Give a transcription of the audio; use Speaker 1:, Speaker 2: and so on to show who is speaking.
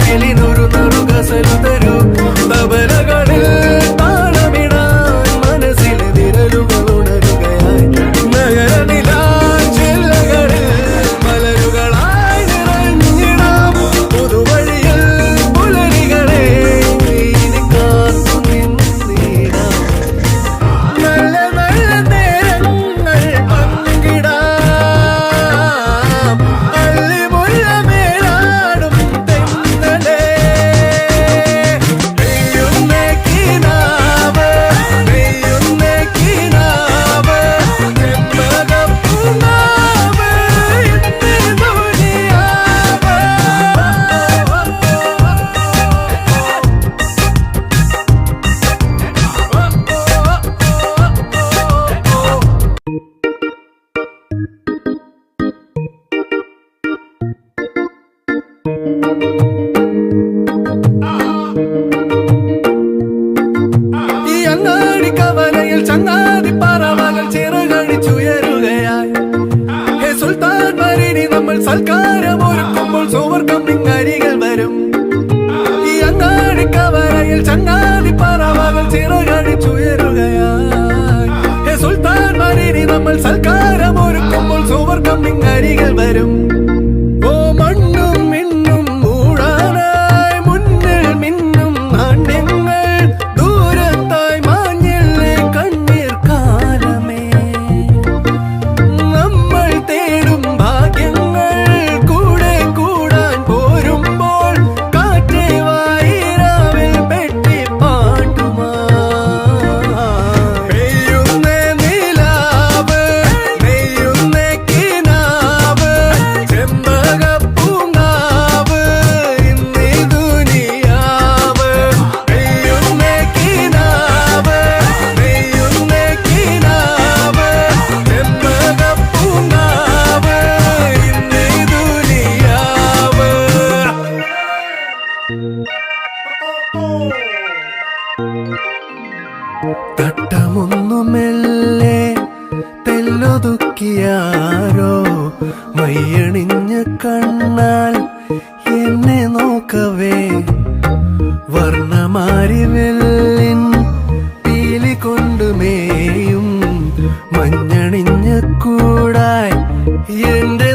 Speaker 1: കുയിലിനൊരു നറുകസലു തരൂ തബലകളിൽ താളമിടാൻ മനസ്സിൽ വിരലുകൾ ഉണരുകയായി നഗരനിലാ ചില്ലകളിൽ മലരുകളായി നിറഞ്ഞിടാം പുതുവഴിയിൽ പുലരികളെ ഇനി കാത്തു നിന്നിടാം നല്ല നല്ല നേരങ്ങൾ പങ്കിടാം അള്ളിമുല്ല മേലാടും തെന്നലേ നെയ്യുന്നേ കിനാവ് നെയ്യുന്നേ കിനാവ് ചെമ്പകപ്പൂങ്കാവ് ഇന്ന് ദുനിയാവ് ഈ അങ്ങാടി കവലയിൽ ചങ്ങാതി പറവകൾ ചിറകടിച്ചുയരുകയായി ഹേ സുൽത്താൻ മരിനി നമ്മൾ സൽക്കാരം ഒരുക്കുമ്പോൾ സുവർഗം നിങ്ങരികൾ വരും ഈ അങ്ങാടി കവലയിൽ ചങ്ങാതി പറവകൾ ചിറകടിച്ചുയരുകയായി ഹേ സുൽത്താൻ മരിനി നമ്മൾ സൽക്കാരം ഒരുക്കുമ്പോൾ സുവർഗം നിങ്ങരികൾ വരും ഓ മണ്ണും മിന്നും മൂടാനായി മുന്നിൽ മിന്നും നാണ്യങ്ങൾ ദൂരത്തായി മാഞ്ഞില്ലേ കണ്ണീർ കാലമേ നമ്മൾ തേടും ഭാഗ്യങ്ങൾ കൂടെ കൂടാൻ പോരുമ്പോൾ കാറ്റേ വായിരാവിൽ പെട്ടി പാട്ടുമാ പെയ്യുന്നേ നിലാവ് നെയ്യുന്നേ കിനാവ് ചെമ്പകപ്പൂങ്കാവ് ഇന്നീ ദുനിയാവ് പെയ്യുന്നേ കിനാവ് നെയ്യുന്നേ കിനാവ് ചെമ്പകപ്പൂങ്കാവ് ഇന്നീ ദുനിയാവ് തട്ടമൊന്നു മെല്ലെ തെല്ലൊതുക്കിയാരോ മയ്യണിഞ്ഞ കണ്ണാൽ എന്നെ നോക്കവേ വർണ്ണമാരി വെല്ലിൻ പീലി കൊണ്ടുമേയും മഞ്ഞണിഞ്ഞ കൂടായി എന്റെ